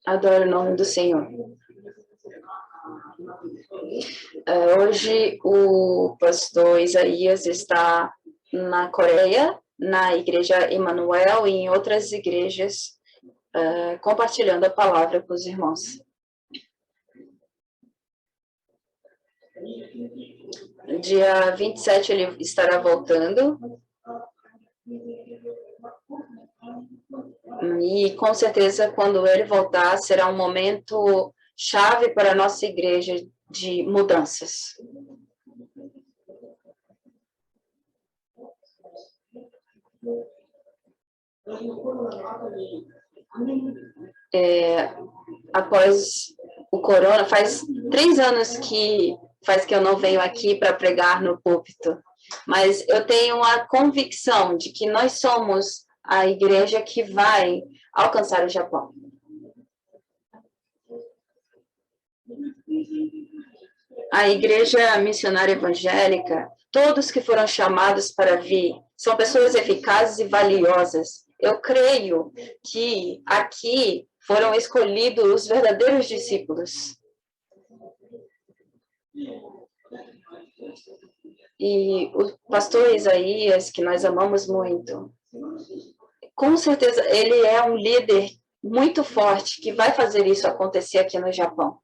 Adoro o nome do Senhor. Hoje o pastor Isaías está na Coreia, na igreja Emmanuel e em outras igrejas, compartilhando a palavra com os irmãos. Dia 27 ele estará voltando. E com certeza quando ele voltar será um momento chave para a nossa igreja de mudanças. Após o corona, faz 3 anos que eu não venho aqui para pregar no púlpito, mas eu tenho a convicção de que nós somos a igreja que vai alcançar o Japão. A igreja missionária evangélica, todos que foram chamados para vir, são pessoas eficazes e valiosas. Eu creio que aqui foram escolhidos os verdadeiros discípulos. E o pastor Isaías, que nós amamos muito, com certeza ele é um líder muito forte que vai fazer isso acontecer aqui no Japão.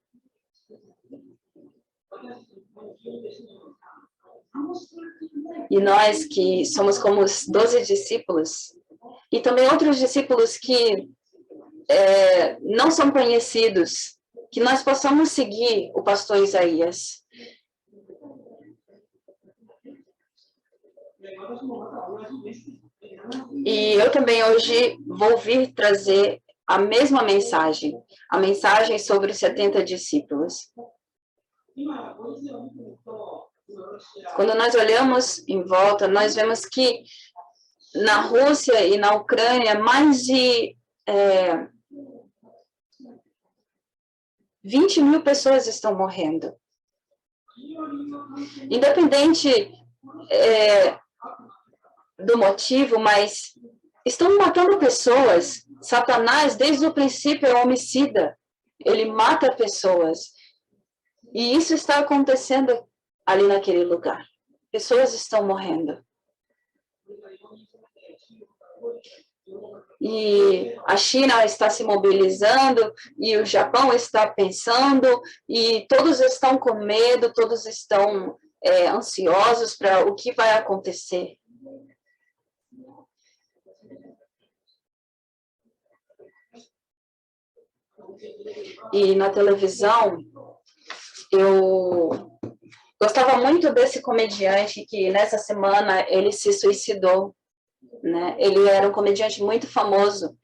E nós que somos como os 12 discípulos, e também outros discípulos que não são conhecidos, que nós possamos seguir o pastor Isaías. E eu também hoje vou vir trazer a mesma mensagem, a mensagem sobre os 70 discípulos. Quando nós olhamos em volta, nós vemos que na Rússia e na Ucrânia, mais de 20 mil pessoas estão morrendo. Independente do motivo, mas estão matando pessoas. Satanás, desde o princípio, é homicida. Ele mata pessoas. E isso está acontecendo ali naquele lugar. Pessoas estão morrendo. E a China está se mobilizando, e o Japão está pensando, e todos estão com medo, todos estão ansiosos para o que vai acontecer. E na televisão, eu gostava muito desse comediante que nessa semana ele se suicidou, né? Ele era um comediante muito famoso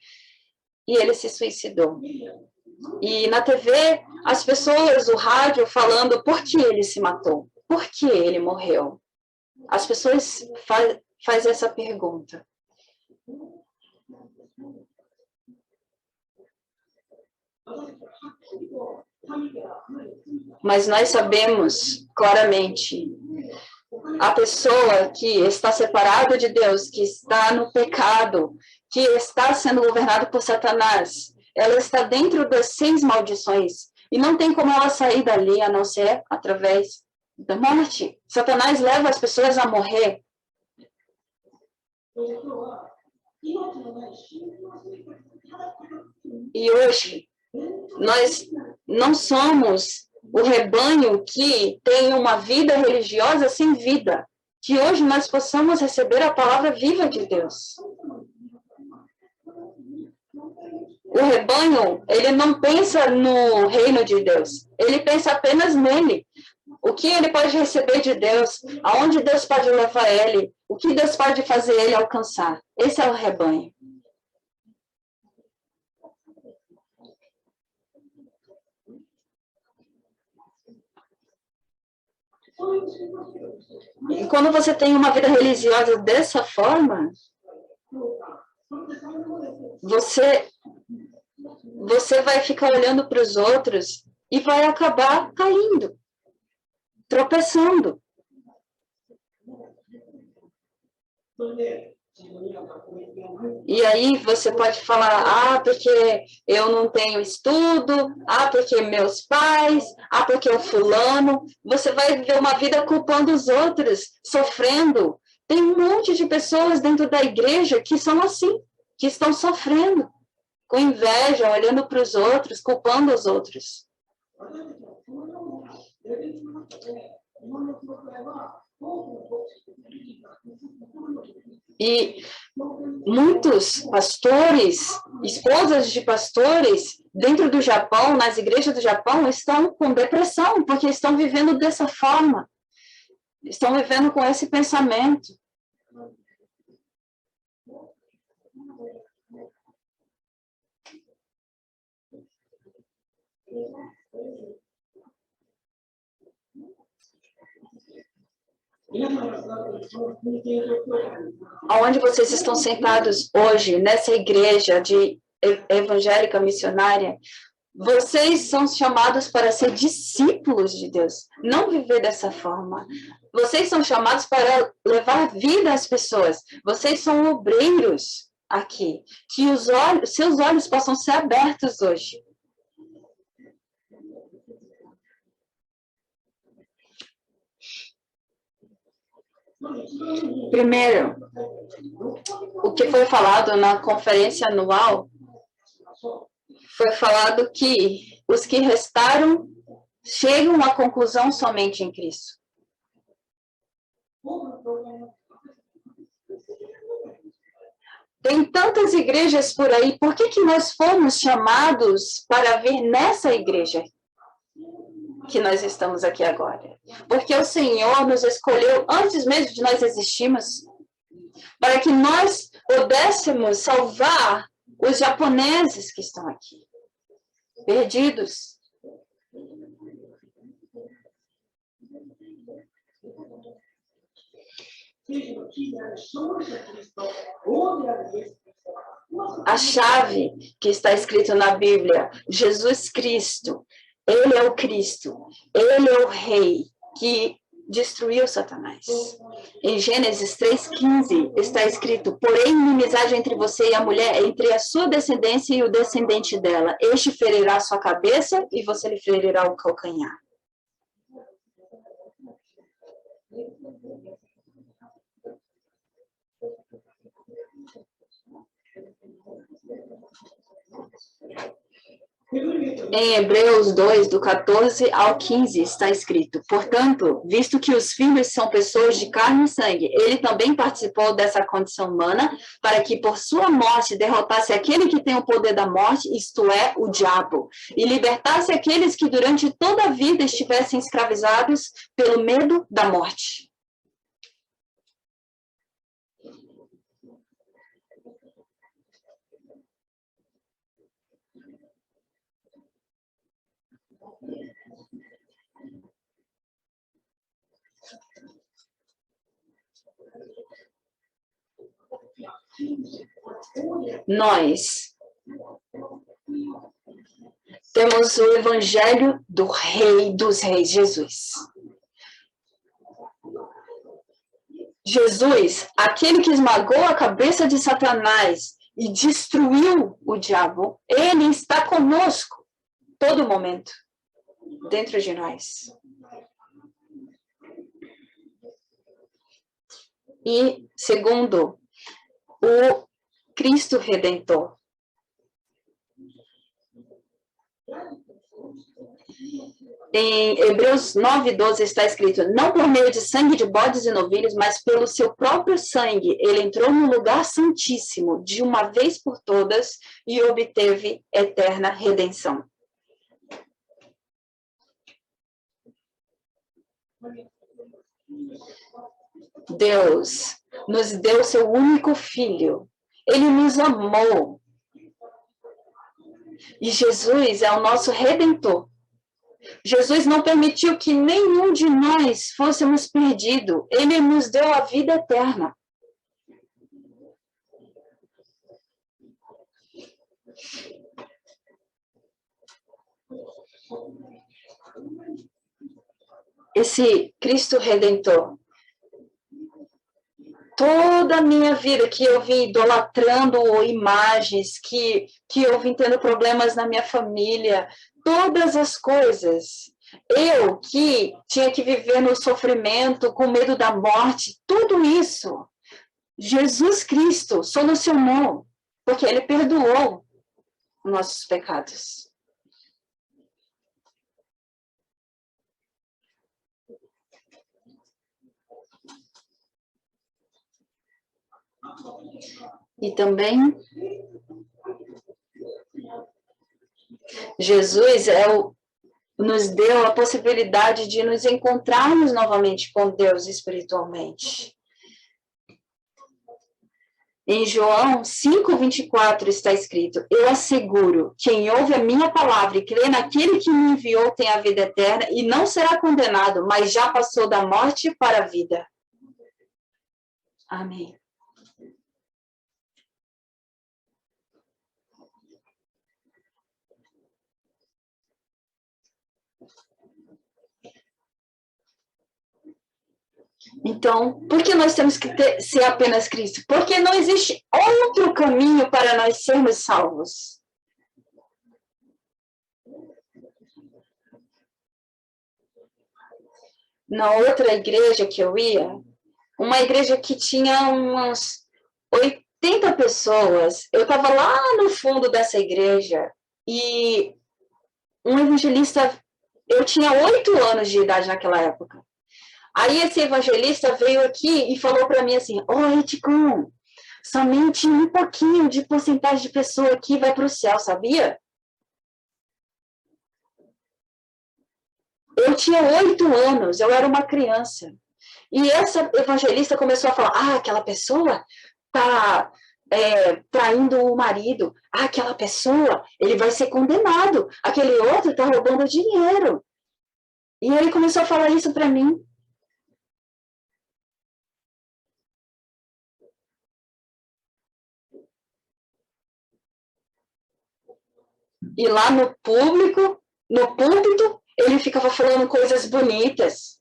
e ele se suicidou. E na TV, as pessoas, o rádio falando por que ele se matou, por que ele morreu. As pessoas fazem essa pergunta. Mas nós sabemos claramente, a pessoa que está separada de Deus, que está no pecado, que está sendo governada por Satanás, ela está dentro das 6 maldições, e não tem como ela sair dali, a não ser através da morte. Satanás leva as pessoas a morrer. E hoje, nós não somos o rebanho que tem uma vida religiosa sem vida. Que hoje nós possamos receber a palavra viva de Deus. O rebanho, ele não pensa no reino de Deus. Ele pensa apenas nele. O que ele pode receber de Deus, aonde Deus pode levar ele, o que Deus pode fazer ele alcançar. Esse é o rebanho. E quando você tem uma vida religiosa dessa forma, você vai ficar olhando para os outros e vai acabar caindo, tropeçando. E aí você pode falar, porque eu não tenho estudo, porque meus pais, porque o fulano. Você vai viver uma vida culpando os outros, sofrendo. Tem um monte de pessoas dentro da igreja que são assim, que estão sofrendo, com inveja, olhando para os outros, culpando os outros. E muitos pastores, esposas de pastores, dentro do Japão, nas igrejas do Japão, estão com depressão, porque estão vivendo dessa forma. Estão vivendo com esse pensamento. Onde vocês estão sentados hoje, nessa igreja de evangélica missionária, vocês são chamados para ser discípulos de Deus, não viver dessa forma. Vocês são chamados para levar vida às pessoas. Vocês são obreiros aqui. Que seus olhos possam ser abertos hoje. Primeiro, o que foi falado na conferência anual, foi falado que os que restaram chegam à conclusão somente em Cristo. Tem tantas igrejas por aí, por que nós fomos chamados para vir nessa igreja que nós estamos aqui agora? Porque o Senhor nos escolheu antes mesmo de nós existirmos, para que nós pudéssemos salvar os japoneses que estão aqui, perdidos. A chave que está escrito na Bíblia, Jesus Cristo, Ele é o Cristo, Ele é o Rei que destruiu Satanás. Em Gênesis 3,15 está escrito, porém, inimizade entre você e a mulher, entre a sua descendência e o descendente dela. Este ferirá a sua cabeça e você lhe ferirá o calcanhar. Em Hebreus 2, do 14 ao 15, está escrito, portanto, visto que os filhos são pessoas de carne e sangue, ele também participou dessa condição humana, para que por sua morte derrotasse aquele que tem o poder da morte, isto é, o diabo, e libertasse aqueles que durante toda a vida estivessem escravizados pelo medo da morte. Nós temos o Evangelho do Rei dos Reis, Jesus. Jesus, aquele que esmagou a cabeça de Satanás e destruiu o diabo, ele está conosco todo momento, dentro de nós. E, segundo, o Cristo Redentor. Em Hebreus 9:12 está escrito, não por meio de sangue de bodes e novilhos, mas pelo seu próprio sangue, ele entrou no lugar santíssimo de uma vez por todas e obteve eterna redenção. Deus nos deu seu único filho. Ele nos amou. E Jesus é o nosso Redentor. Jesus não permitiu que nenhum de nós fôssemos perdidos. Ele nos deu a vida eterna. Esse Cristo Redentor, toda a minha vida que eu vim idolatrando imagens, que eu vim tendo problemas na minha família, todas as coisas. Eu que tinha que viver no sofrimento, com medo da morte, tudo isso, Jesus Cristo solucionou, porque Ele perdoou nossos pecados. E também, Jesus nos deu a possibilidade de nos encontrarmos novamente com Deus espiritualmente. Em João 5,24 está escrito: eu asseguro, quem ouve a minha palavra e crê naquele que me enviou tem a vida eterna e não será condenado, mas já passou da morte para a vida. Amém. Então, por que nós temos que ser apenas Cristo? Porque não existe outro caminho para nós sermos salvos. Na outra igreja que eu ia, uma igreja que tinha umas 80 pessoas, eu estava lá no fundo dessa igreja e um evangelista, eu tinha 8 anos de idade naquela época. Aí esse evangelista veio aqui e falou para mim assim: oi, Ticum, somente um pouquinho de porcentagem de pessoa aqui vai para o céu, sabia? Eu tinha 8 anos, eu era uma criança. E essa evangelista começou a falar: aquela pessoa está traindo o marido. Aquela pessoa, ele vai ser condenado. Aquele outro está roubando dinheiro. E ele começou a falar isso para mim. E lá no público, no púlpito, ele ficava falando coisas bonitas.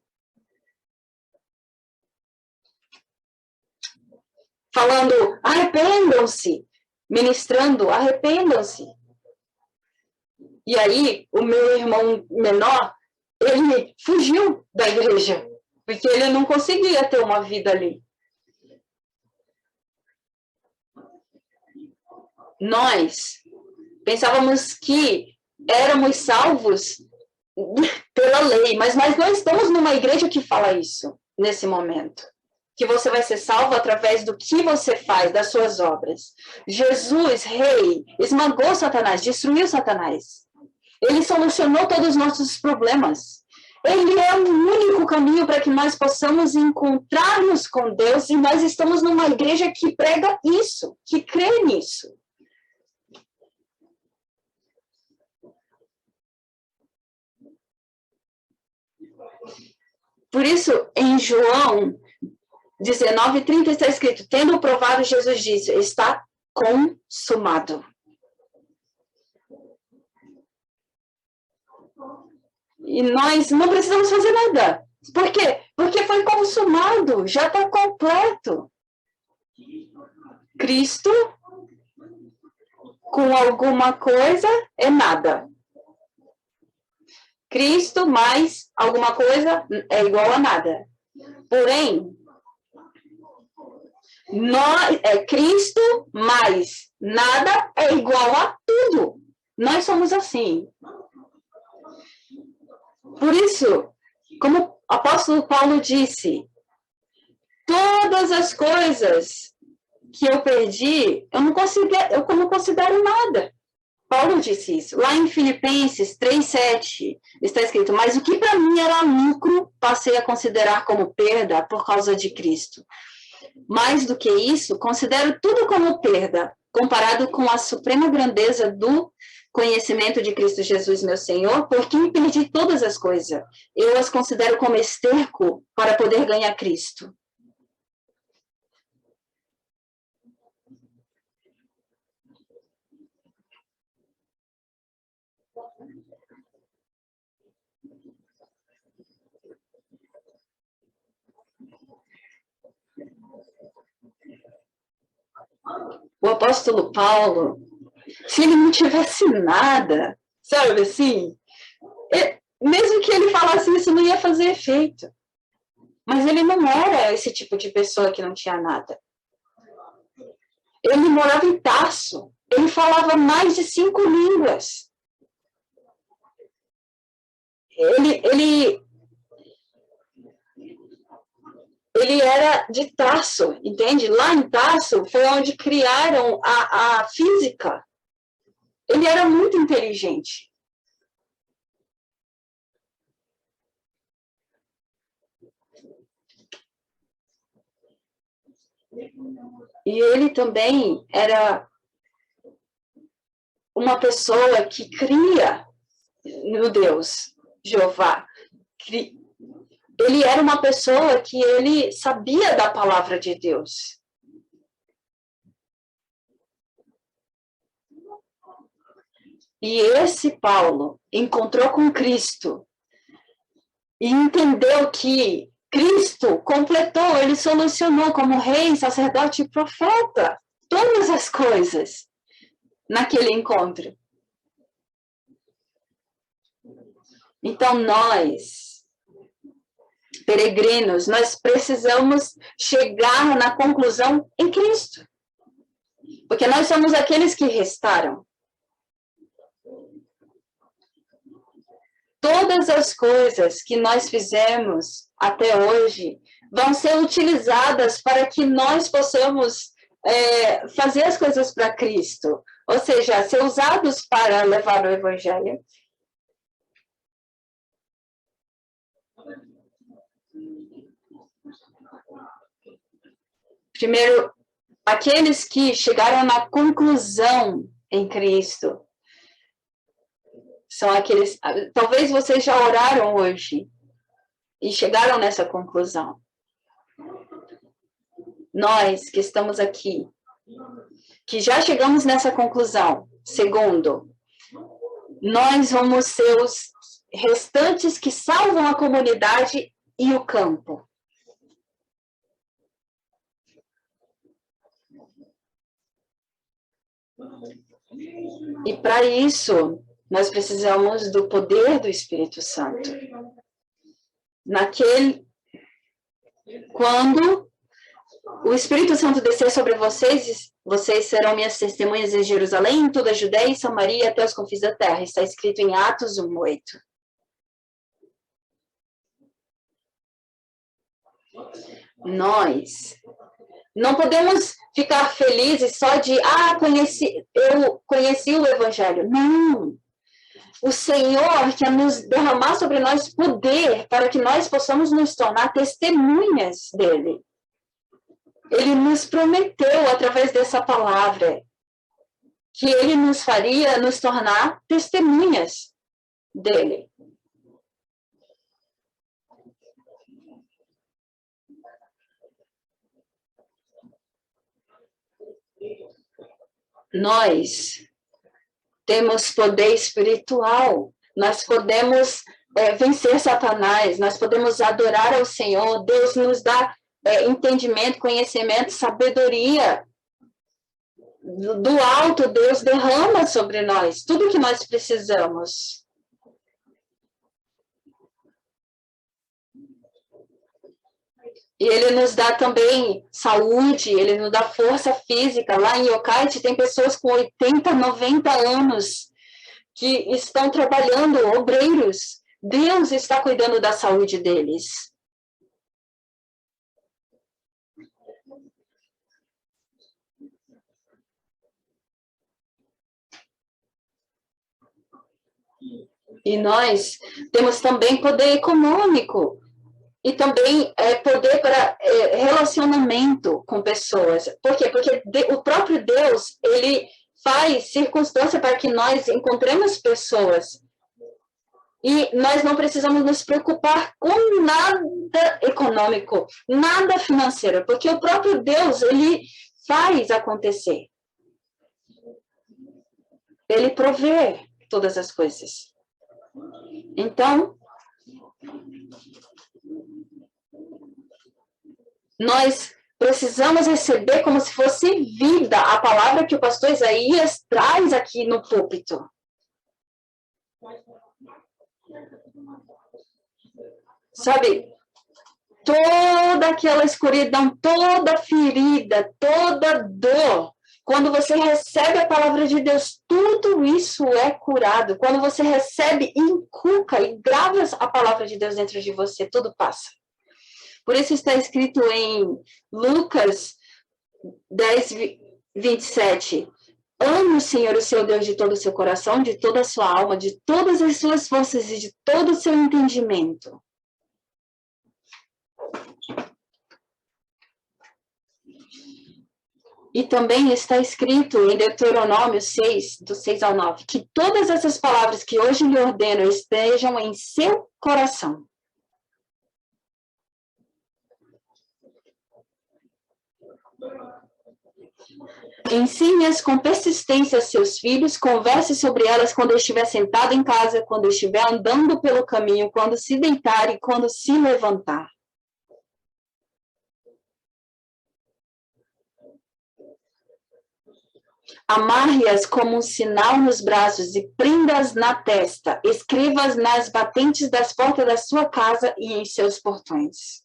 Falando, arrependam-se. Ministrando, arrependam-se. E aí, o meu irmão menor, ele fugiu da igreja, porque ele não conseguia ter uma vida ali. Nós pensávamos que éramos salvos pela lei, mas nós não estamos numa igreja que fala isso nesse momento. Que você vai ser salvo através do que você faz, das suas obras. Jesus, rei, esmagou Satanás, destruiu Satanás. Ele solucionou todos os nossos problemas. Ele é o único caminho para que nós possamos encontrar-nos com Deus, e nós estamos numa igreja que prega isso, que crê nisso. Por isso, em João 19:30 está escrito: tendo provado, Jesus disse, está consumado. E nós não precisamos fazer nada. Por quê? Porque foi consumado, já está completo. Cristo com alguma coisa é nada. Cristo mais alguma coisa é igual a nada. Porém, Cristo mais nada é igual a tudo. Nós somos assim. Por isso, como o apóstolo Paulo disse, todas as coisas que eu perdi, eu não considero nada. Paulo disse isso. Lá em Filipenses 3:7 está escrito: mas o que para mim era lucro, passei a considerar como perda por causa de Cristo. Mais do que isso, considero tudo como perda, comparado com a suprema grandeza do conhecimento de Cristo Jesus, meu Senhor, por quem perdi todas as coisas. Eu as considero como esterco para poder ganhar Cristo. O apóstolo Paulo, se ele não tivesse nada, sabe assim, mesmo que ele falasse isso, não ia fazer efeito. Mas ele não era esse tipo de pessoa que não tinha nada. Ele morava em Tarso. Ele falava mais de 5 línguas. Ele era de Tarso, entende? Lá em Tarso foi onde criaram a física. Ele era muito inteligente. E ele também era uma pessoa que cria no Deus, Jeová. Ele era uma pessoa que ele sabia da palavra de Deus. E esse Paulo encontrou com Cristo e entendeu que Cristo completou, ele solucionou como rei, sacerdote e profeta todas as coisas naquele encontro. Então nós, peregrinos, nós precisamos chegar na conclusão em Cristo. Porque nós somos aqueles que restaram. Todas as coisas que nós fizemos até hoje vão ser utilizadas para que nós possamos fazer as coisas para Cristo. Ou seja, ser usados para levar o Evangelho. Primeiro, aqueles que chegaram na conclusão em Cristo são aqueles... Talvez vocês já oraram hoje e chegaram nessa conclusão. Nós que estamos aqui, que já chegamos nessa conclusão, segundo, nós vamos ser os restantes que salvam a comunidade e o campo. E para isso, nós precisamos do poder do Espírito Santo. Quando o Espírito Santo descer sobre vocês, vocês serão minhas testemunhas em Jerusalém, em toda a Judéia e Samaria, até os confins da terra. Está escrito em Atos 1:8. Nós não podemos ficar felizes só de, eu conheci o Evangelho. Não. O Senhor quer nos derramar sobre nós poder para que nós possamos nos tornar testemunhas dele. Ele nos prometeu, através dessa palavra, que ele nos faria nos tornar testemunhas dele. Nós temos poder espiritual, nós podemos vencer Satanás, nós podemos adorar ao Senhor, Deus nos dá entendimento, conhecimento, sabedoria. Do alto, Deus derrama sobre nós tudo que nós precisamos. E ele nos dá também saúde, ele nos dá força física. Lá em Yokkaichi tem pessoas com 80, 90 anos que estão trabalhando, obreiros. Deus está cuidando da saúde deles. E nós temos também poder econômico. E também poder para relacionamento com pessoas. Por quê? Porque o próprio Deus, ele faz circunstância para que nós encontremos pessoas. E nós não precisamos nos preocupar com nada econômico, nada financeiro, porque o próprio Deus, ele faz acontecer. Ele provê todas as coisas. Então, Nós precisamos receber como se fosse vida a palavra que o pastor Isaías traz aqui no púlpito. Sabe, toda aquela escuridão, toda ferida, toda dor, quando você recebe a palavra de Deus, tudo isso é curado. Quando você recebe, inculca e grava a palavra de Deus dentro de você, tudo passa. Por isso está escrito em Lucas 10, 27. Ame o Senhor, o seu Deus, de todo o seu coração, de toda a sua alma, de todas as suas forças e de todo o seu entendimento. E também está escrito em Deuteronômio 6, do 6 ao 9, que todas essas palavras que hoje lhe ordeno estejam em seu coração. Ensine-as com persistência a seus filhos, converse sobre elas quando estiver sentado em casa, quando estiver andando pelo caminho, quando se deitar e quando se levantar. Amarre-as como um sinal nos braços e prenda-as na testa. Escreva-as nas batentes das portas da sua casa e em seus portões.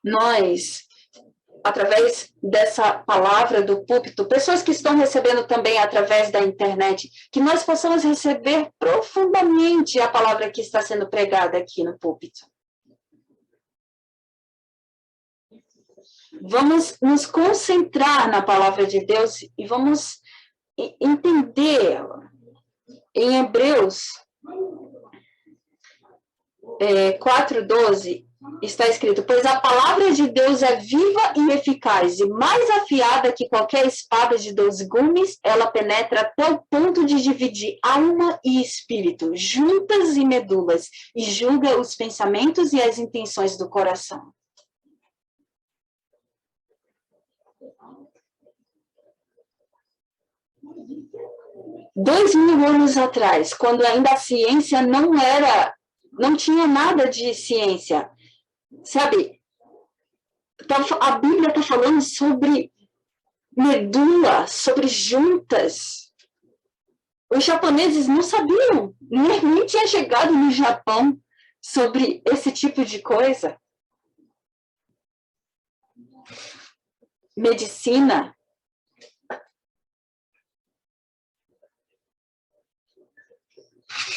Nós, através dessa palavra do púlpito, pessoas que estão recebendo também através da internet, que nós possamos receber profundamente a palavra que está sendo pregada aqui no púlpito. Vamos nos concentrar na palavra de Deus e vamos entender. Em Hebreus 4:12 está escrito: pois a palavra de Deus é viva e eficaz, e mais afiada que qualquer espada de 12 gumes, ela penetra até o ponto de dividir alma e espírito, juntas e medulas, e julga os pensamentos e as intenções do coração. Dois 2000 anos atrás, quando ainda a ciência não tinha nada de ciência, sabe? A Bíblia está falando sobre medula, sobre juntas. Os japoneses não sabiam, nem tinha chegado no Japão sobre esse tipo de coisa. Medicina.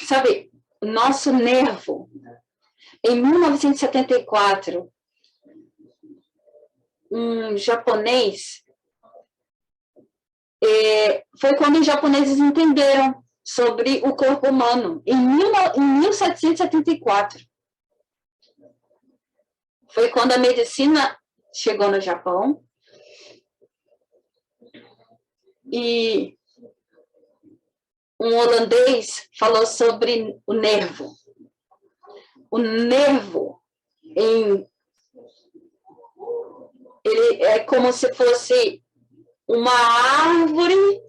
Sabe, nosso nervo, em 1974, um japonês, foi quando os japoneses entenderam sobre o corpo humano, em 1774. Foi quando a medicina chegou no Japão e um holandês falou sobre o nervo. O nervo, ele é como se fosse uma árvore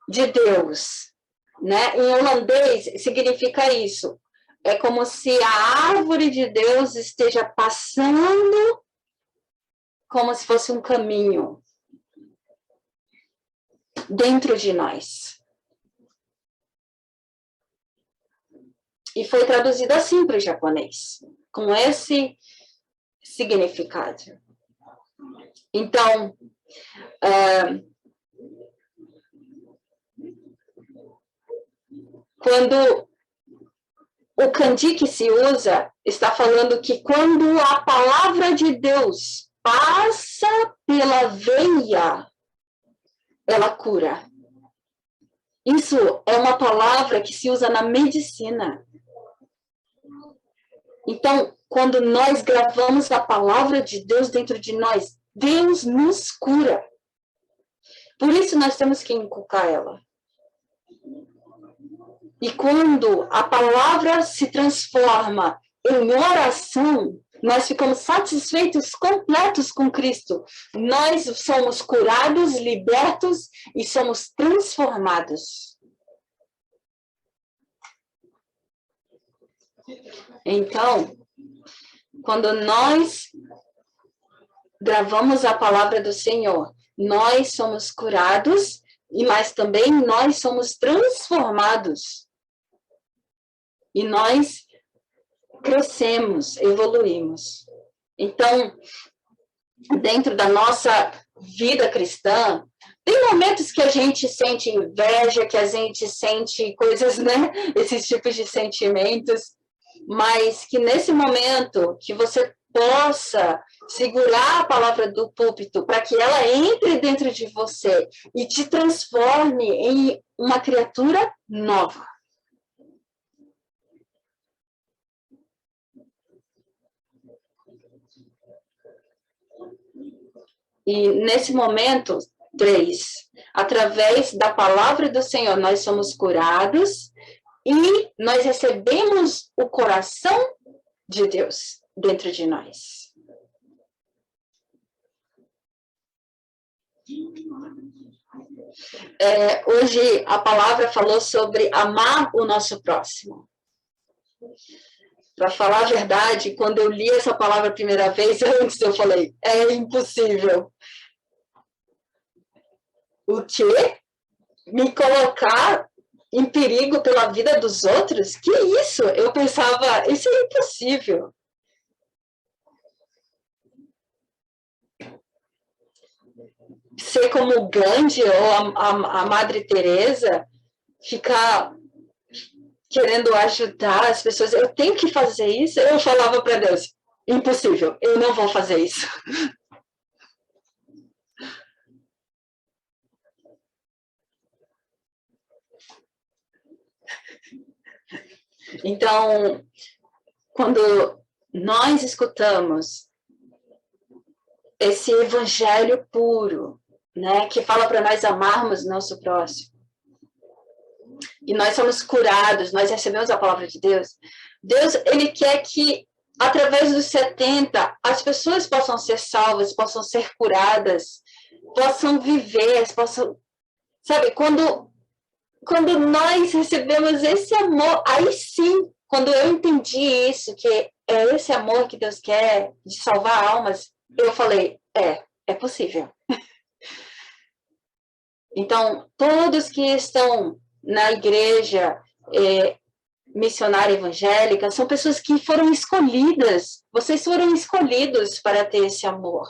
de Deus, né? Em holandês significa isso. É como se a árvore de Deus esteja passando como se fosse um caminho dentro de nós. E foi traduzido assim para o japonês, com esse significado. Então, quando o kanji que se usa, está falando que quando a palavra de Deus passa pela veia, ela cura. Isso é uma palavra que se usa na medicina. Então, quando nós gravamos a palavra de Deus dentro de nós, Deus nos cura. Por isso nós temos que inculcar ela. E quando a palavra se transforma em oração, nós ficamos satisfeitos, completos com Cristo. Nós somos curados, libertos e somos transformados. Então, quando nós gravamos a palavra do Senhor, nós somos curados, mas também nós somos transformados. E nós crescemos, evoluímos. Então, dentro da nossa vida cristã, tem momentos que a gente sente inveja, que a gente sente coisas, né? Esses tipos de sentimentos, mas que nesse momento que você possa segurar a palavra do púlpito para que ela entre dentro de você e te transforme em uma criatura nova. E nesse momento, 3, através da palavra do Senhor, nós somos curados e nós recebemos o coração de Deus dentro de nós. Hoje a palavra falou sobre amar o nosso próximo. Para falar a verdade, quando eu li essa palavra a primeira vez, antes eu falei, é impossível. O quê? Me colocar em perigo pela vida dos outros? Que isso? Eu pensava, isso é impossível. Ser como Gandhi ou a Madre Teresa, ficar querendo ajudar as pessoas, eu tenho que fazer isso? Eu falava para Deus, impossível, eu não vou fazer isso. Então, quando nós escutamos esse evangelho puro, né, que fala para nós amarmos nosso próximo, e nós somos curados, nós recebemos a palavra de Deus, Deus, ele quer que, através dos 70, as pessoas possam ser salvas, possam ser curadas, possam viver, possam... Sabe, quando nós recebemos esse amor, aí sim, quando eu entendi isso, que é esse amor que Deus quer de salvar almas, eu falei, é possível. Então, todos que estão na igreja missionária evangélica são pessoas que foram escolhidas. Vocês foram escolhidos para ter esse amor,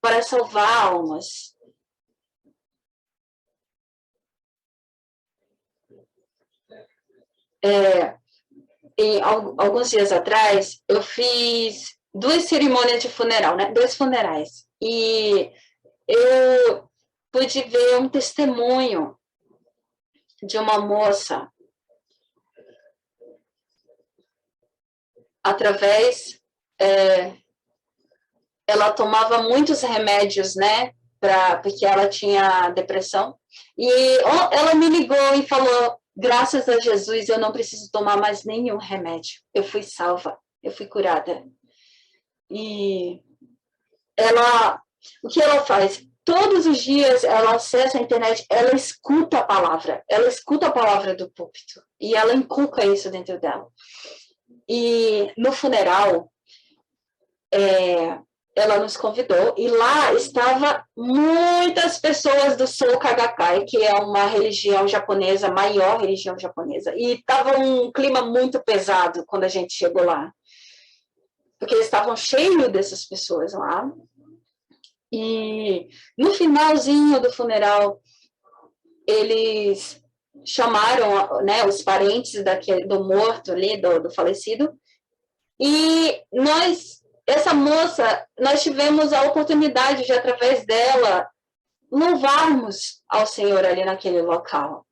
para salvar almas. Alguns dias atrás, eu fiz 2 cerimônias de funeral, né? 2 funerais. E eu pude ver um testemunho de uma moça através... ela tomava muitos remédios, né? Porque ela tinha depressão. E ela me ligou e falou, graças a Jesus, eu não preciso tomar mais nenhum remédio. Eu fui salva, eu fui curada. E o que ela faz? Todos os dias ela acessa a internet, ela escuta a palavra do púlpito. E ela inculca isso dentro dela. E no funeral, ela nos convidou, e lá estava muitas pessoas do Soka Gakkai, que é uma religião japonesa, maior religião japonesa, e estava um clima muito pesado quando a gente chegou lá, porque eles estavam cheios dessas pessoas lá, e no finalzinho do funeral, eles chamaram, né, os parentes do morto ali, do falecido, e essa moça, nós tivemos a oportunidade de, através dela, louvarmos ao Senhor ali naquele local.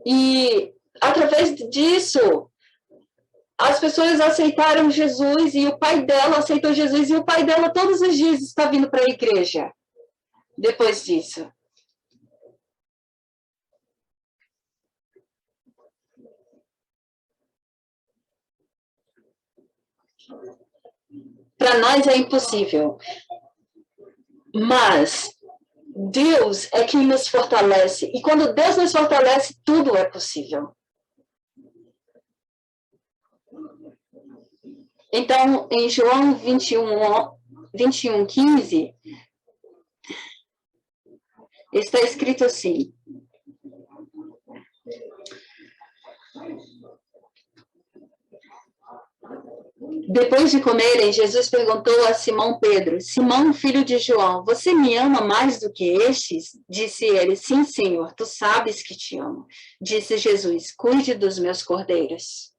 E, através disso, as pessoas aceitaram Jesus e o pai dela aceitou Jesus e o pai dela todos os dias está vindo para a igreja depois disso. Para nós é impossível. Mas Deus é quem nos fortalece. E quando Deus nos fortalece, tudo é possível. Então, em João 21:15, está escrito assim: depois de comerem, Jesus perguntou a Simão Pedro: Simão, filho de João, você me ama mais do que estes? Disse ele: sim, Senhor, tu sabes que te amo. Disse Jesus: cuide dos meus cordeiros.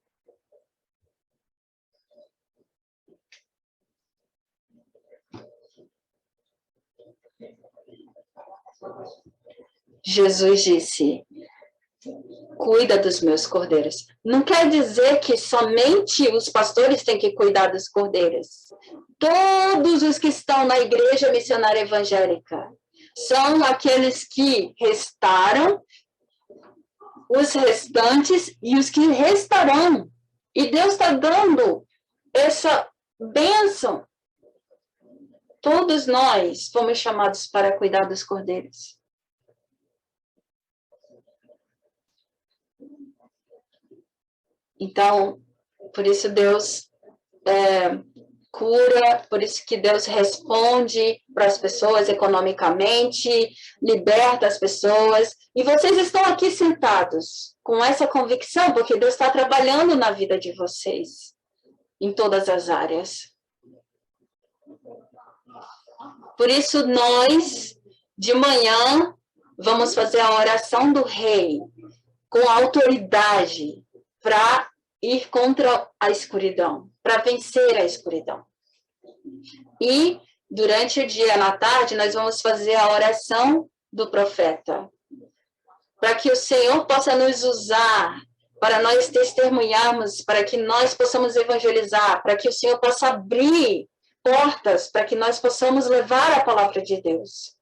Jesus disse: cuida dos meus cordeiros. Não quer dizer que somente os pastores têm que cuidar dos cordeiros. Todos os que estão na igreja missionária evangélica são aqueles que restaram, os restantes e os que restarão. E Deus está dando essa bênção. Todos nós fomos chamados para cuidar dos cordeiros. Então, por isso Deus cura, por isso que Deus responde para as pessoas economicamente, liberta as pessoas. E vocês estão aqui sentados com essa convicção, porque Deus está trabalhando na vida de vocês, em todas as áreas. Por isso, nós, de manhã, vamos fazer a oração do rei, com autoridade, para ir contra a escuridão, para vencer a escuridão. E, durante o dia, na tarde, nós vamos fazer a oração do profeta, para que o Senhor possa nos usar, para nós testemunharmos, para que nós possamos evangelizar, para que o Senhor possa abrir portas, para que nós possamos levar a palavra de Deus.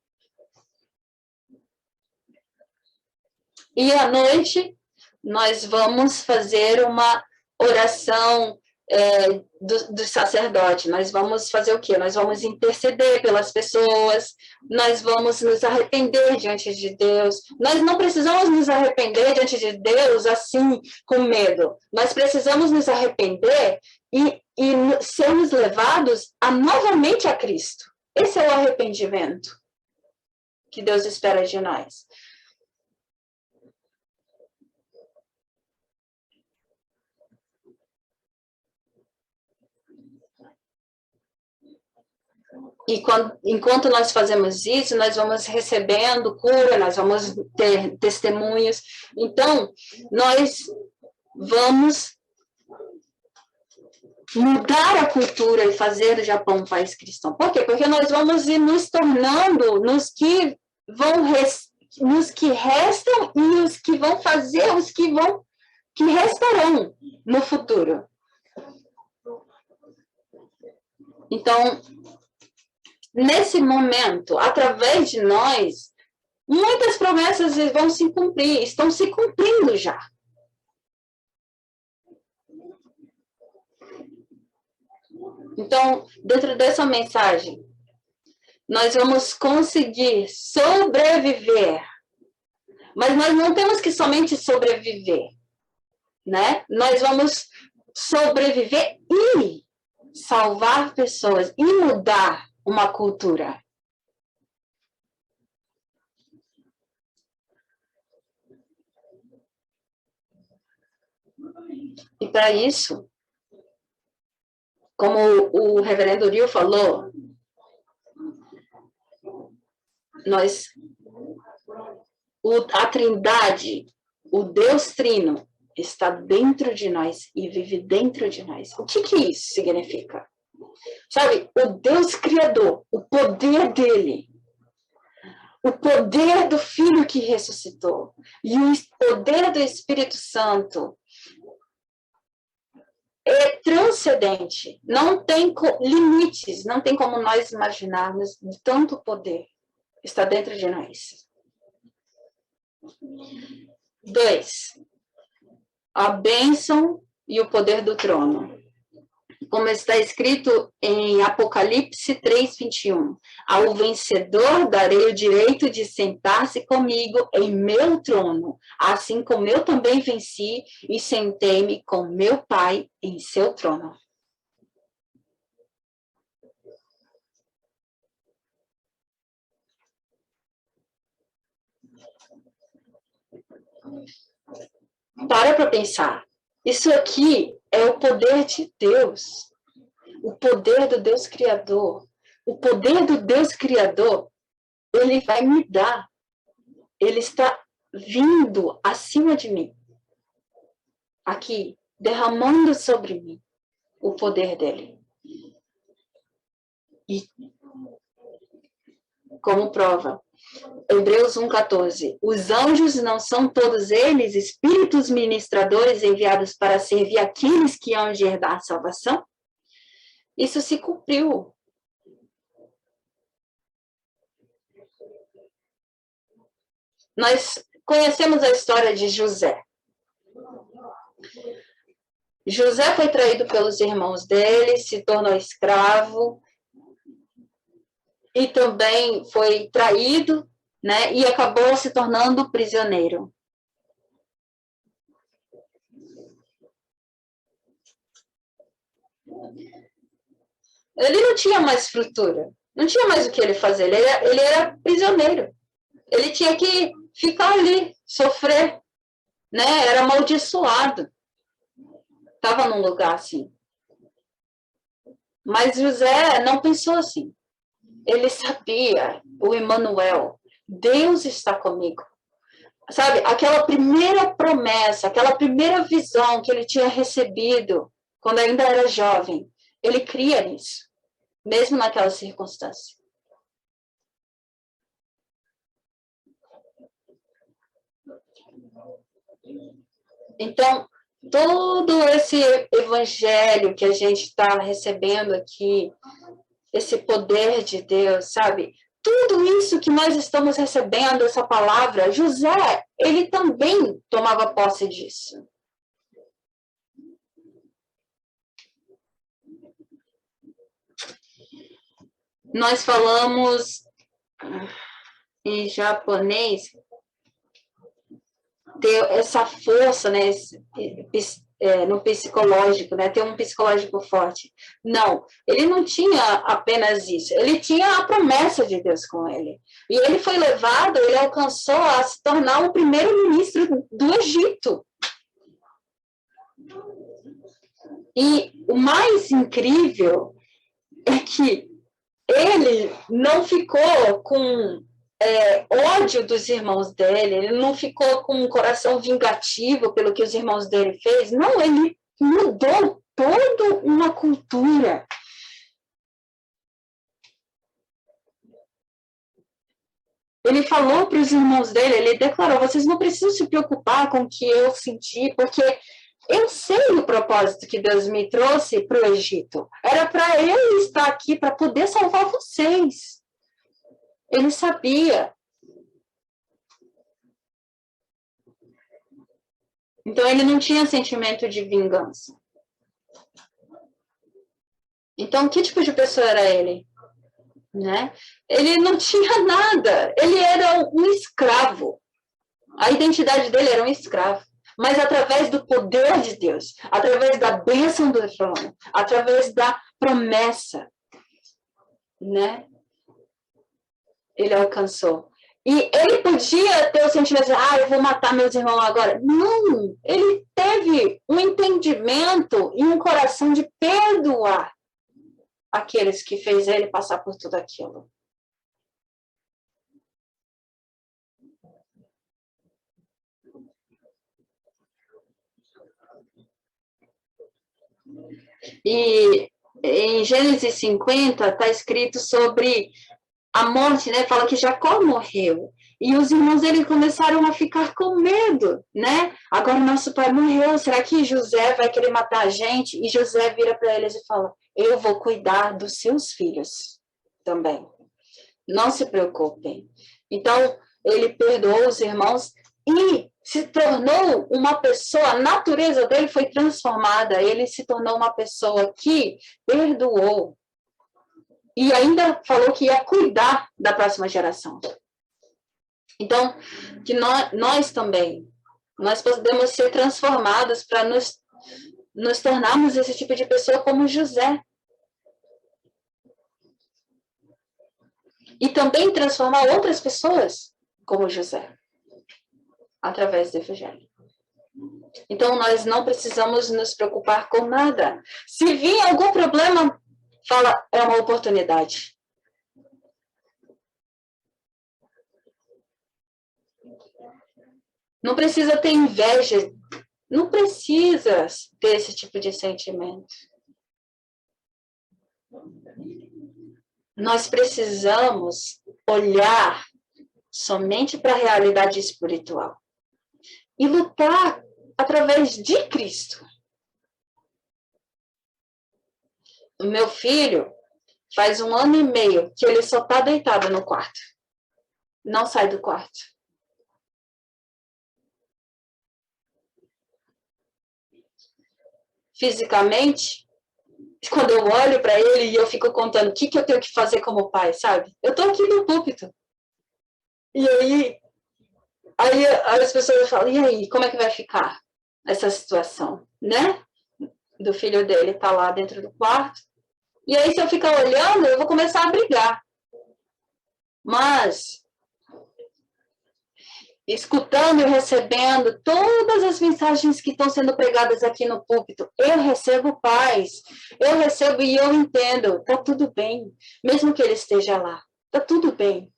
E à noite, nós vamos fazer uma oração do sacerdote. Nós vamos fazer o quê? Nós vamos interceder pelas pessoas, nós vamos nos arrepender diante de Deus. Nós não precisamos nos arrepender diante de Deus assim, com medo. Nós precisamos nos arrepender e sermos levados novamente a Cristo. Esse é o arrependimento que Deus espera de nós. E enquanto nós fazemos isso, nós vamos recebendo cura, nós vamos ter testemunhos. Então, nós vamos mudar a cultura e fazer do Japão um país cristão. Por quê? Porque nós vamos ir nos tornando nos que restam e os que vão fazer, que restarão no futuro. Então, nesse momento, através de nós, muitas promessas vão se cumprir, estão se cumprindo já. Então, dentro dessa mensagem, nós vamos conseguir sobreviver. Mas nós não temos que somente sobreviver, né? Nós vamos sobreviver e salvar pessoas e mudar uma cultura. E para isso, como o reverendo Rio falou, a Trindade, o Deus Trino, está dentro de nós e vive dentro de nós. O que isso significa? Sabe, o Deus Criador, o poder dele, o poder do Filho que ressuscitou e o poder do Espírito Santo é transcendente, não tem limites, não tem como nós imaginarmos de tanto poder está dentro de nós. 2. A bênção e o poder do trono. como está escrito em Apocalipse 3:21. Ao vencedor darei o direito de sentar-se comigo em meu trono, assim como eu também venci e sentei-me com meu Pai em seu trono. Para pensar. Isso aqui é o poder de Deus. O poder do Deus Criador. O poder do Deus Criador, ele vai me dar. Ele está vindo acima de mim. Aqui, derramando sobre mim o poder dele. E, como prova, Hebreus 1:14. Os anjos não são todos eles espíritos ministradores enviados para servir aqueles que hão de herdar a salvação? Isso se cumpriu. Nós conhecemos a história de José. José foi traído pelos irmãos dele, se tornou escravo e também foi traído, né? E acabou se tornando prisioneiro. Ele não tinha mais frutura, não tinha mais o que ele fazer, ele era prisioneiro. Ele tinha que ficar ali, sofrer, né? Era amaldiçoado. Estava num lugar assim. Mas José não pensou assim. Ele sabia, o Emmanuel, Deus está comigo. Sabe, aquela primeira promessa, aquela primeira visão que ele tinha recebido quando ainda era jovem, ele cria nisso, mesmo naquela circunstância. Então, todo esse evangelho que a gente está recebendo aqui, esse poder de Deus, sabe? Tudo isso que nós estamos recebendo, essa palavra, José, ele também tomava posse disso. Nós falamos em japonês, ter essa força, né, no psicológico, né, ter um psicológico forte. Não, ele não tinha apenas isso, ele tinha a promessa de Deus com ele. E ele foi levado, ele alcançou a se tornar o primeiro-ministro do Egito. E o mais incrível é que ele não ficou com ódio dos irmãos dele, ele não ficou com um coração vingativo pelo que os irmãos dele fez, não, ele mudou toda uma cultura. Ele falou para os irmãos dele, ele declarou, vocês não precisam se preocupar com o que eu senti, porque eu sei o propósito que Deus me trouxe para o Egito. Era para ele estar aqui para poder salvar vocês. Ele sabia. Então, ele não tinha sentimento de vingança. Então, que tipo de pessoa era ele? Né? Ele não tinha nada. Ele era um escravo. A identidade dele era um escravo. Mas através do poder de Deus, através da bênção do trono, através da promessa, né? Ele alcançou. E ele podia ter o sentimento de, eu vou matar meus irmãos agora. Não, ele teve um entendimento e um coração de perdoar aqueles que fez ele passar por tudo aquilo. E em Gênesis 50 está escrito sobre a morte, né? Fala que Jacó morreu. E os irmãos dele começaram a ficar com medo, né? Agora nosso pai morreu, será que José vai querer matar a gente? E José vira para eles e fala, eu vou cuidar dos seus filhos também. Não se preocupem. Então, ele perdoou os irmãos e se tornou uma pessoa, a natureza dele foi transformada, ele se tornou uma pessoa que perdoou e ainda falou que ia cuidar da próxima geração. Então, que nós também, nós podemos ser transformados para nos tornarmos esse tipo de pessoa como José. E também transformar outras pessoas como José, através do Evangelho. Então, nós não precisamos nos preocupar com nada. Se vir algum problema, fala, é uma oportunidade. Não precisa ter inveja. Não precisa ter esse tipo de sentimento. Nós precisamos olhar somente para a realidade espiritual e lutar através de Cristo. O meu filho faz 1 ano e meio que ele só está deitado no quarto. Não sai do quarto. Fisicamente, quando eu olho para ele e eu fico contando o que eu tenho que fazer como pai, sabe? Eu estou aqui no púlpito. E aí as pessoas falam, e aí, como é que vai ficar essa situação, né? Do filho dele estar lá dentro do quarto. E aí, se eu ficar olhando, eu vou começar a brigar. Mas, escutando e recebendo todas as mensagens que estão sendo pregadas aqui no púlpito, eu recebo paz, eu recebo e eu entendo, tá tudo bem, mesmo que ele esteja lá, tá tudo bem.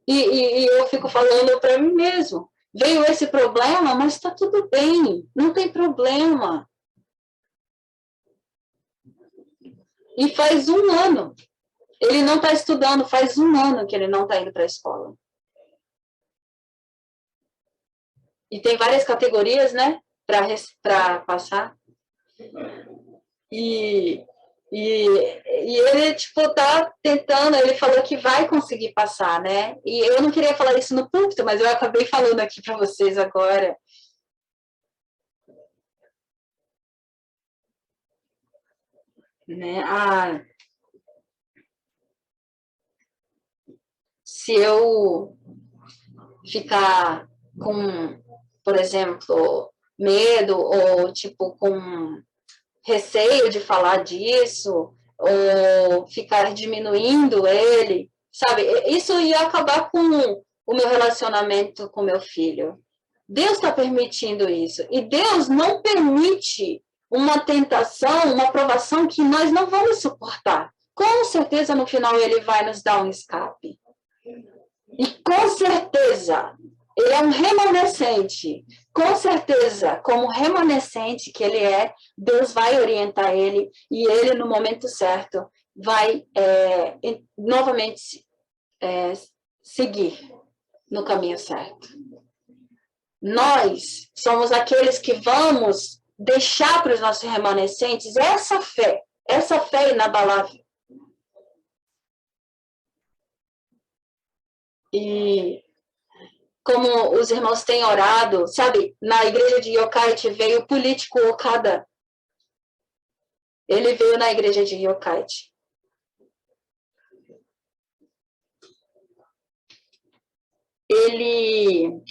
E eu fico falando para mim mesmo, veio esse problema, mas está tudo bem, não tem problema. E faz 1 ano, ele não está estudando, faz 1 ano que ele não está indo para a escola. E tem várias categorias, né, para passar. E ele, tipo, tá tentando, ele falou que vai conseguir passar, né? E eu não queria falar isso no púlpito, mas eu acabei falando aqui para vocês agora. Né? Se eu ficar com, por exemplo, medo ou, tipo, com receio de falar disso, ou ficar diminuindo ele, sabe? Isso ia acabar com o meu relacionamento com meu filho. Deus está permitindo isso. E Deus não permite uma tentação, uma provação que nós não vamos suportar. Com certeza, no final, ele vai nos dar um escape. E com certeza, ele é um remanescente. Com certeza, como remanescente que ele é, Deus vai orientar ele e ele, no momento certo, vai novamente seguir no caminho certo. Nós somos aqueles que vamos deixar para os nossos remanescentes essa fé inabalável. E como os irmãos têm orado, sabe, na igreja de Yokkaichi veio o político Okada. Ele veio na igreja de Yokkaichi. Ele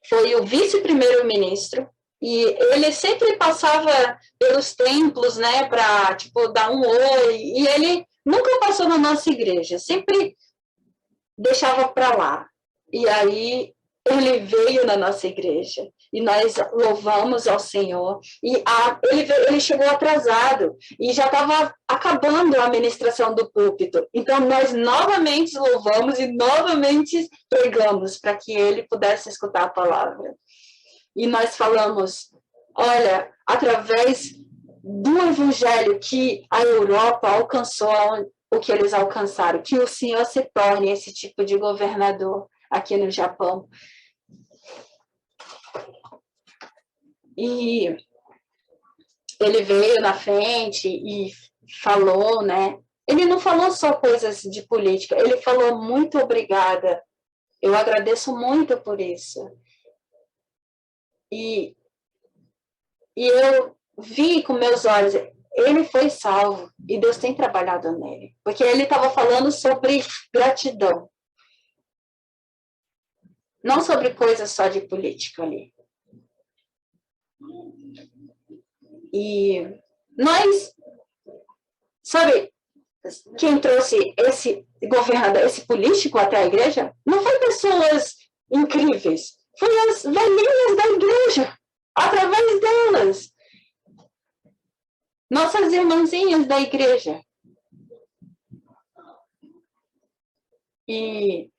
foi o vice-primeiro-ministro e ele sempre passava pelos templos, né, para, tipo, dar um oi, e ele nunca passou na nossa igreja, sempre deixava para lá. E aí ele veio na nossa igreja e nós louvamos ao Senhor. E ele chegou atrasado e já estava acabando a ministração do púlpito. Então nós novamente louvamos e novamente pregamos para que ele pudesse escutar a palavra. E nós falamos, olha, através do evangelho que a Europa alcançou o que eles alcançaram, que o Senhor se torne esse tipo de governador aqui no Japão. E ele veio na frente e falou, né, Ele não falou só coisas de política, ele falou muito obrigada, eu agradeço muito por isso. E eu vi com meus olhos, ele foi salvo e Deus tem trabalhado nele, porque ele estava falando sobre gratidão, não sobre coisas só de política ali. E nós, sabe, quem trouxe esse governador, esse político até a igreja, não foi pessoas incríveis, foi as velhinhas da igreja, através delas. Nossas irmãzinhas da igreja. E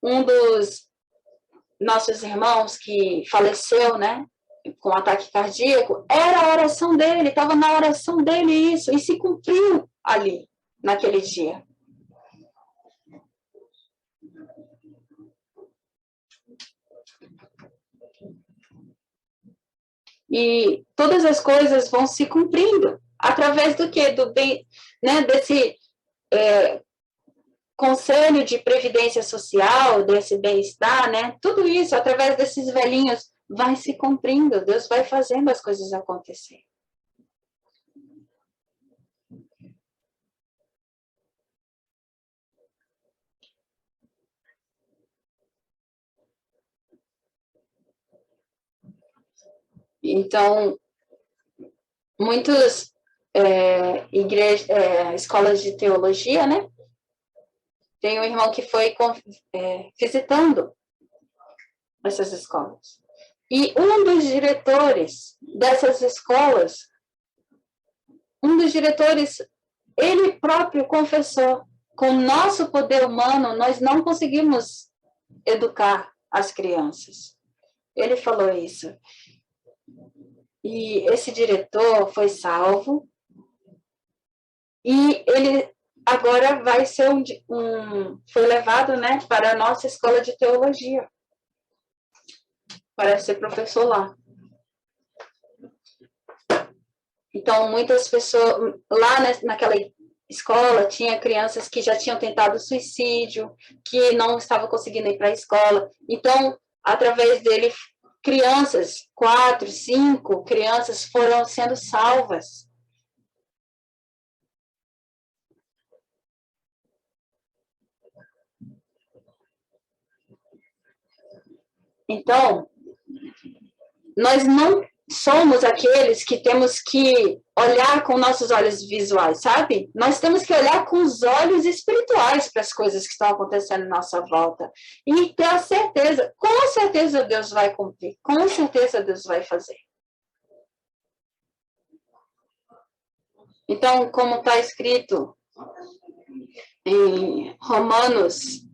um dos nossos irmãos que faleceu, né, com ataque cardíaco, era a oração dele, estava na oração dele isso, e se cumpriu ali, naquele dia. E todas as coisas vão se cumprindo através do quê? Do bem, né, desse conselho de previdência social, desse bem-estar, né? Tudo isso, através desses velhinhos, vai se cumprindo. Deus vai fazendo as coisas acontecer. Então, muitas escolas de teologia, né? Tem um irmão que foi visitando essas escolas. E um dos diretores dessas escolas, ele próprio confessou, com o nosso poder humano, nós não conseguimos educar as crianças. Ele falou isso. E esse diretor foi salvo, e ele agora vai ser foi levado, né, para a nossa escola de teologia, para ser professor lá. Então, muitas pessoas, lá naquela escola, tinha crianças que já tinham tentado suicídio, que não estavam conseguindo ir para a escola. Então, através dele, crianças, 4, 5 crianças foram sendo salvas. Então, nós não somos aqueles que temos que olhar com nossos olhos visuais, sabe? Nós temos que olhar com os olhos espirituais para as coisas que estão acontecendo à nossa volta e ter a certeza, com certeza Deus vai cumprir, com certeza Deus vai fazer. Então, como está escrito em Romanos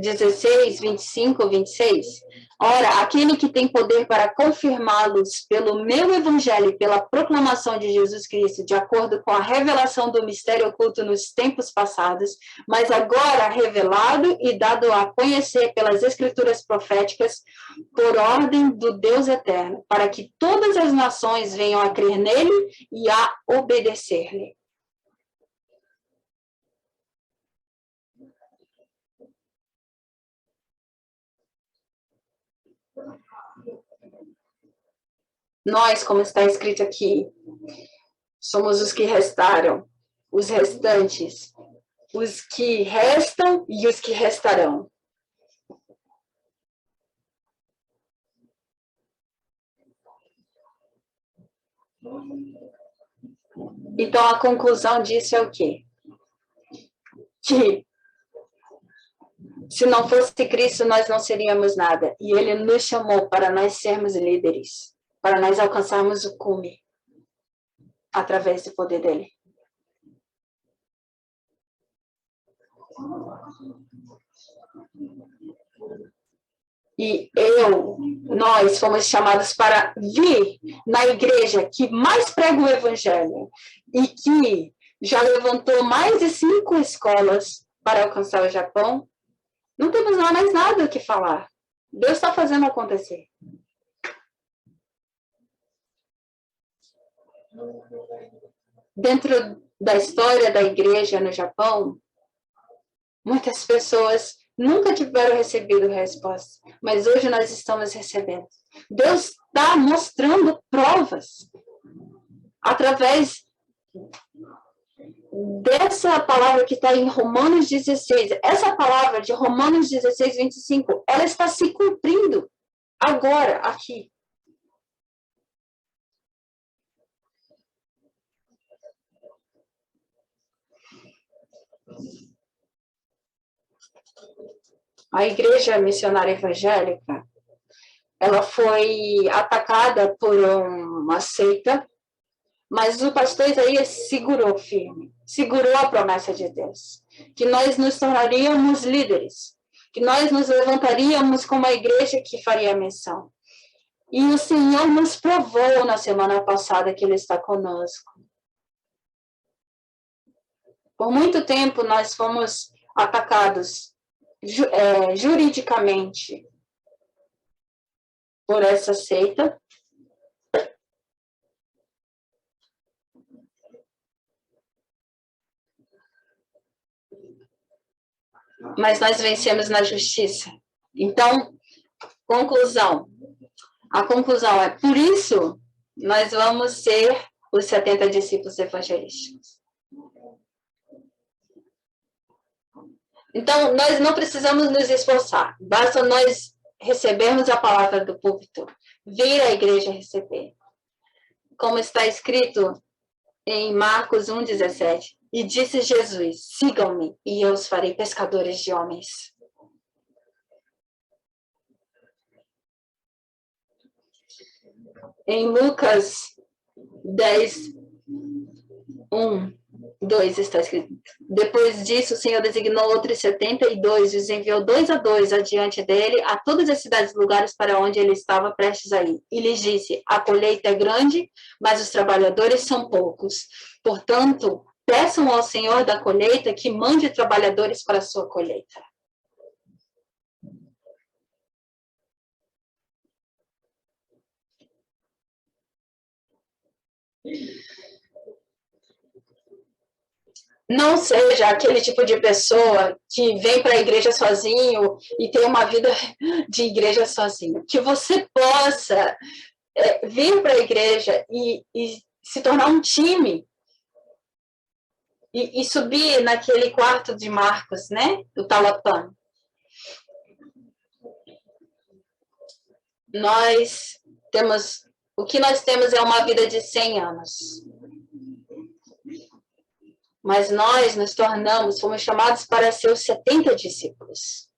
16, 25, 26. Ora, aquele que tem poder para confirmá-los pelo meu evangelho e pela proclamação de Jesus Cristo, de acordo com a revelação do mistério oculto nos tempos passados, mas agora revelado e dado a conhecer pelas escrituras proféticas, por ordem do Deus eterno, para que todas as nações venham a crer nele e a obedecer-lhe. Nós, como está escrito aqui, somos os que restaram, os restantes, os que restam e os que restarão. Então, a conclusão disso é o quê? Que se não fosse Cristo, nós não seríamos nada. E Ele nos chamou para nós sermos líderes, para nós alcançarmos o cume através do poder dele. E nós fomos chamados para vir na igreja que mais prega o evangelho e que já levantou mais de 5 escolas para alcançar o Japão. Não temos mais nada o que falar. Deus está fazendo acontecer. Dentro da história da igreja no Japão, muitas pessoas nunca tiveram recebido resposta, mas hoje nós estamos recebendo. Deus está mostrando provas através dessa palavra que está em Romanos 16. Essa palavra de Romanos 16, 25, ela está se cumprindo agora, aqui. A igreja missionária evangélica, ela foi atacada por uma seita, mas o pastor Isaías segurou firme, segurou a promessa de Deus, que nós nos tornaríamos líderes, que nós nos levantaríamos como a igreja que faria a missão. E o Senhor nos provou na semana passada que Ele está conosco. Por muito tempo nós fomos atacados juridicamente por essa seita. Mas nós vencemos na justiça. Então, conclusão. A conclusão é, por isso, nós vamos ser os 70 discípulos evangelísticos. Então, nós não precisamos nos esforçar. Basta nós recebermos a palavra do púlpito, vir à igreja receber. Como está escrito em Marcos 1,17. E disse Jesus, sigam-me e eu os farei pescadores de homens. Em Lucas 10, 2 está escrito. Depois disso, o Senhor designou outros 72 e os enviou 2 a 2 adiante dele a todas as cidades e lugares para onde ele estava prestes a ir. E lhes disse, a colheita é grande, mas os trabalhadores são poucos. Portanto, peçam ao Senhor da colheita que mande trabalhadores para a sua colheita. Não seja aquele tipo de pessoa que vem para a igreja sozinho e tem uma vida de igreja sozinho. Que você possa vir para a igreja e se tornar um time e subir naquele quarto de Marcos, né? Do Talapã. O que nós temos é uma vida de 100 anos. Mas nós nos tornamos, fomos chamados para ser os 70 discípulos.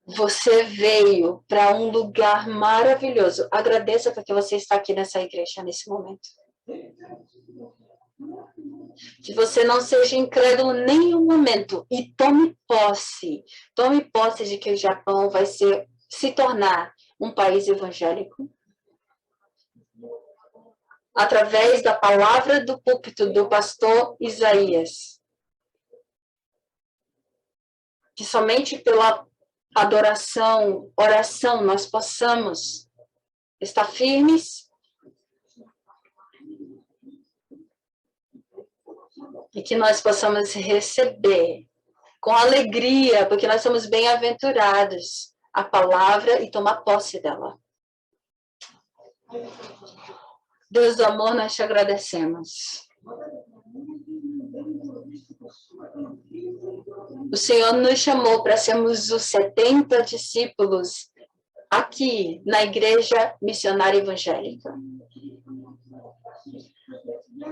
Você veio para um lugar maravilhoso. Agradeça porque você está aqui nessa igreja nesse momento. Que você não seja incrédulo em nenhum momento e tome posse. Tome posse de que o Japão vai se tornar um país evangélico. Através da palavra do púlpito do pastor Isaías. Que somente pela adoração, oração, nós possamos estar firmes e que nós possamos receber com alegria, porque nós somos bem-aventurados, a palavra e tomar posse dela. Deus do amor, nós te agradecemos. O Senhor nos chamou para sermos os 70 discípulos aqui na Igreja Missionária Evangélica.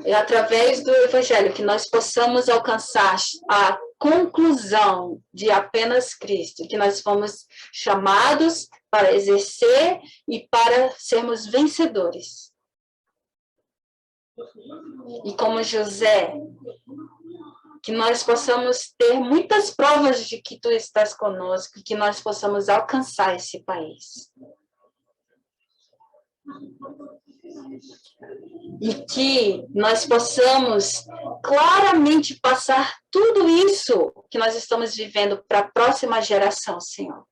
É através do Evangelho que nós possamos alcançar a conclusão de apenas Cristo, que nós fomos chamados para exercer e para sermos vencedores. E como José, que nós possamos ter muitas provas de que tu estás conosco, que nós possamos alcançar esse país. E que nós possamos claramente passar tudo isso que nós estamos vivendo para a próxima geração, Senhor.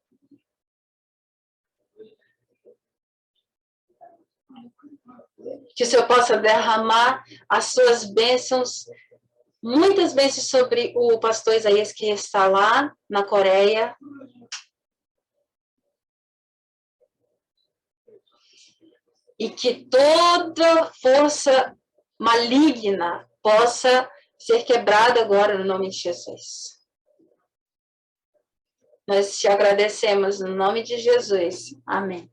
Que o Senhor possa derramar as suas bênçãos, muitas bênçãos sobre o pastor Isaías que está lá na Coreia. E que toda força maligna possa ser quebrada agora no nome de Jesus. Nós te agradecemos no nome de Jesus. Amém.